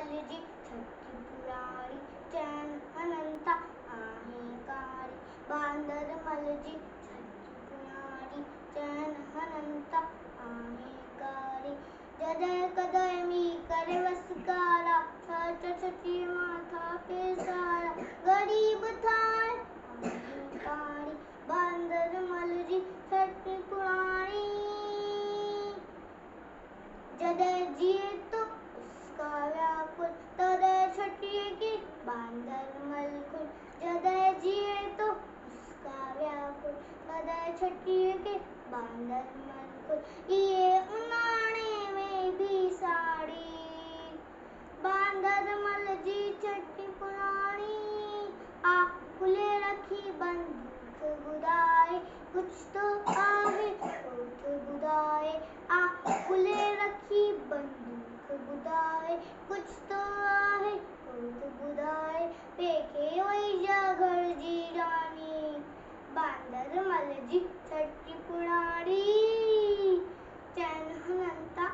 मलजी छठी पुराणी चैन अनंता आहेकारी बांदर मलजी छठी पुराणी चैन अनंता आहेकारी जदय कदय मी करे वसकारा छठ छठी माथा पे सारा गरीब थाय आहेकारी बांदर मलजी छठी पुराणी जदय जिए तो उसका व्याकुल तदय छठिए की बांदर मलकुल जदय जिए तो उसका व्याकुल तदय छठिए की बांदर मलकुल ये उनाने में भी साड़ी बांदर मलजी छठी पुराणी आकुले रखी बंदूक गुदाए कुछ तो आहे कोठ गुदाए आकुले रखी बंदूक गुदाए कुछ तो आहे कोठ गुदाए फेंके वैजा घर जी रानी बांदर मलजी छठी पुराणी चैन अनंता